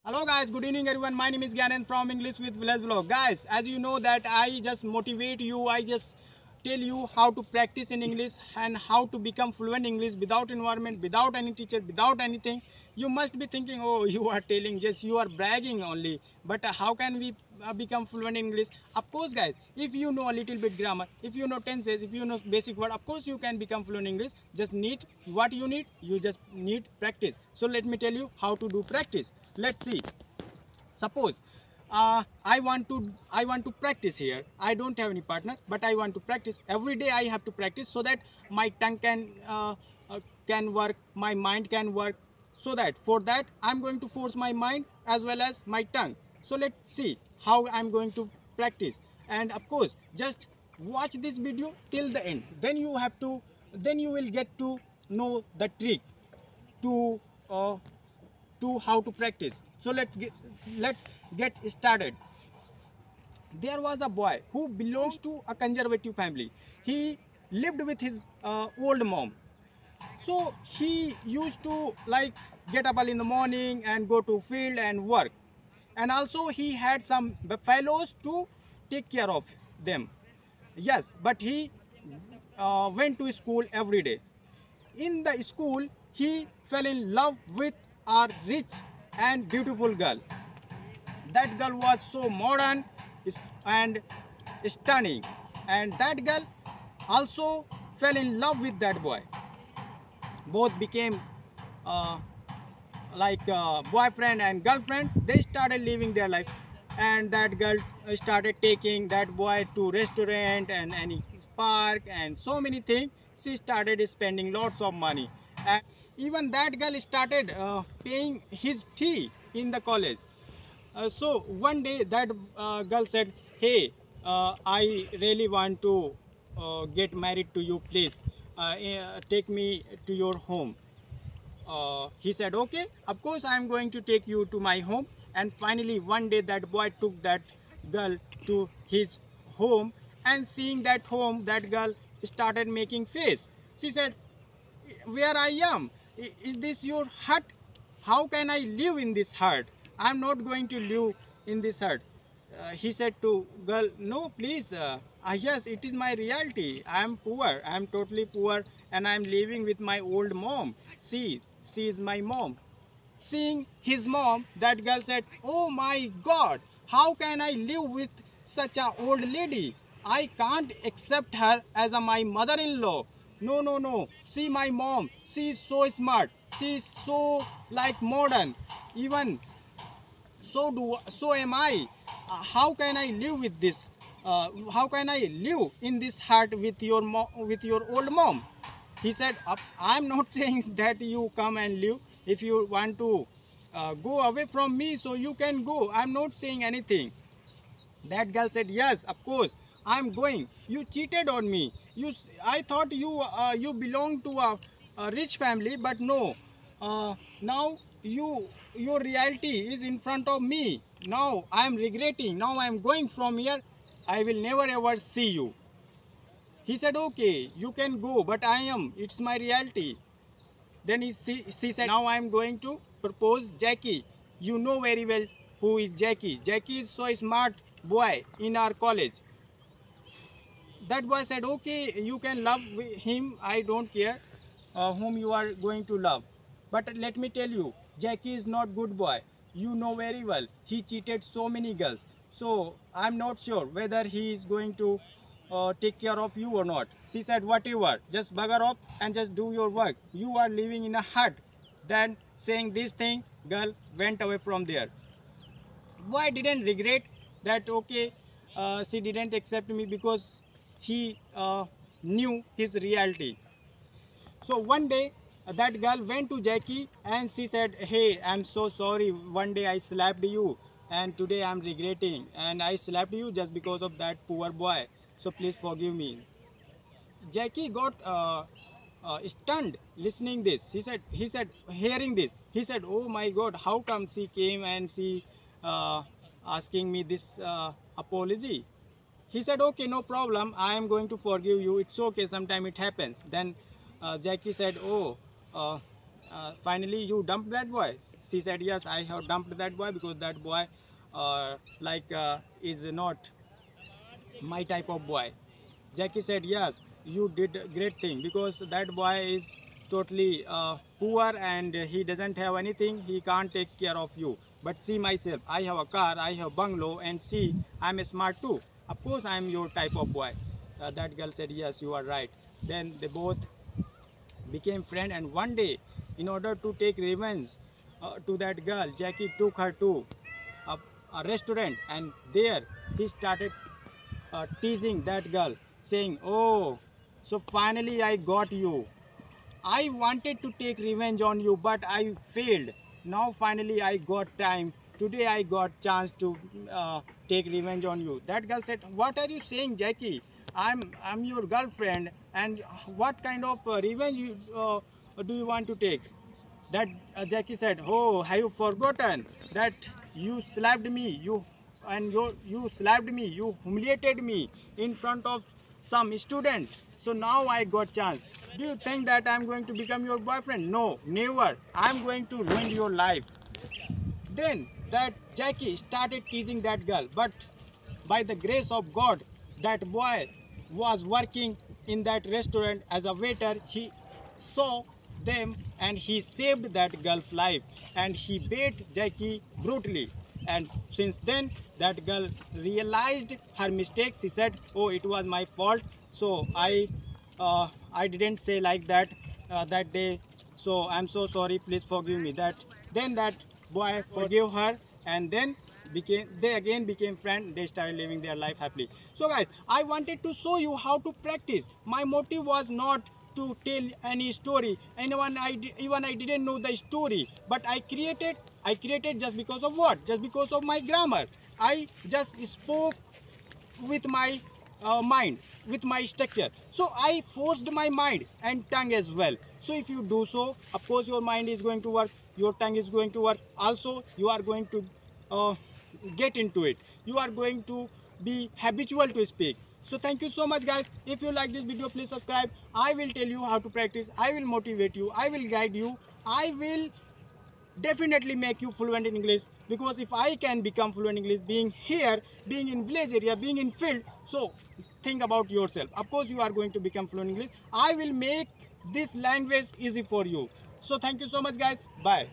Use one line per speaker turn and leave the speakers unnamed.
Hello guys, good evening everyone. My name is Gyanan from English with Village Vlog. Guys, as you know that I just motivate you, I just tell you how to practice in English and how to become fluent English without environment, without any teacher, without anything. You must be thinking, oh, you are telling, just you are bragging only. But how can we become fluent in English? Of course guys, if you know a little bit grammar, if you know tenses, if you know basic word, of course you can become fluent in English. Just need what you need, you just need practice. So let me tell you how to do practice. Let's see. Suppose I want to practice here. I don't have any partner, but I want to practice every day. I have to practice so that my tongue can work, my mind can work. So that for that I'm going to force my mind as well as my tongue. So let's see how I'm going to practice. And of course, just watch this video till the end. Then you will get to know the trick to uh, how to practice. So let's get started. There was a boy who belongs to a conservative family. He lived with his old mom. So he used to like get up early in the morning and go to field and work. And also he had some fellows to take care of them. Yes, but he went to school every day. In the school, he fell in love with a rich and beautiful girl. That girl was so modern and stunning, and that girl also fell in love with that boy. Both became uh, boyfriend and girlfriend. They started living their life, and that girl started taking that boy to restaurant and any park and so many things. She started spending lots of money, and even that girl started paying his fee in the college. So one day that girl said, hey, I really want to get married to you, please take me to your home. He said, okay, of course I am going to take you to my home. And finally one day that boy took that girl to his home, and seeing that home, that girl started making face. She said, where I am, is this your hut? How can I live in this hut? I'm not going to live in this hut. He said to girl, no please, yes, it is my reality. I am poor, I am totally poor, and I am living with my old mom. See, she is my mom. Seeing his mom, that girl said, oh my god, how can I live with such a old lady? I can't accept her as my mother-in-law. No, no, no. See my mom, she is so smart, she is so like modern. Even so am I. How can I live with this? How can I live in this hut with with your old mom? He said, I'm not saying that you come and live. If you want to go away from me, so you can go. I'm not saying anything. That girl said, yes, of course, I'm going. You cheated on me. I thought you belong to a rich family, but no. Now your reality is in front of me. Now I'm regretting. Now I'm going from here. I will never ever see you. He said, okay, you can go, but it's my reality. Then she said, now I am going to propose Jackie. You know very well who is Jackie. Jackie is so smart boy in our college. That boy said, okay, you can love him. I don't care whom you are going to love. But let me tell you, Jackie is not good boy. You know very well. He cheated so many girls. So I'm not sure whether he is going to take care of you or not. She said, whatever, just bugger off and just do your work. You are living in a hut. Then saying this thing, girl went away from there. Boy didn't regret that, okay, she didn't accept me because he knew his reality. So one day that girl went to Jackie and she said, hey, I'm so sorry, one day I slapped you and today I'm regretting, and I slapped you just because of that poor boy, so please forgive me. Jackie got stunned listening this. He said, hearing this, he said, oh my God, how come she came and she asking me this apology? He said, okay, no problem. I am going to forgive you. It's okay. Sometime it happens. Then Jackie said, oh, finally you dumped that boy. she said, yes, I have dumped that boy because that boy is not my type of boy. Jackie said, yes, you did a great thing because that boy is totally poor and he doesn't have anything. He can't take care of you. But see myself, I have a car, I have bungalow, and see, I'm smart too. Of course, I'm your type of boy. That girl said, yes, you are right. Then they both became friends, and one day, in order to take revenge to that girl, Jackie took her to a, a restaurant, and there he started teasing that girl, saying, oh, so finally I got you. I wanted to take revenge on you, but I failed. Now finally I got time. Today I got chance to take revenge on you. That girl said, what are you saying, Jackie? I'm your girlfriend, and what kind of revenge do you want to take? That Jackie said, oh, have you forgotten that you slapped me, you slapped me, you humiliated me in front of some students. So now I got chance. Do you think that I'm going to become your boyfriend? No, never. I'm going to ruin your life. Then that Jackie started teasing that girl, but by the grace of God, that boy was working in that restaurant as a waiter. He saw them and he saved that girl's life, and he beat Jackie brutally. And since then, that girl realized her mistakes. She said, oh, it was my fault, so I didn't say like that that day, so I'm so sorry, please forgive me. Then that boy forgave her, and then they again became friends. They started living their life happily. So guys, I wanted to show you how to practice. My motive was not to tell any story, even I didn't know the story, but I created just because of what? Just because of my grammar. I just spoke with my mind, with my structure. So I forced my mind and tongue as well. So if you do so, of course your mind is going to work, your tongue is going to work. Also, you are going to get into it. You are going to be habitual to speak. So thank you so much guys. If you like this video, please subscribe. I will tell you how to practice. I will motivate you. I will guide you. I will definitely make you fluent in English, because if I can become fluent in English being here, being in village area, being in field, so think about yourself. Of course you are going to become fluent in English. I will make this language easy for you. So thank you so much guys. Bye.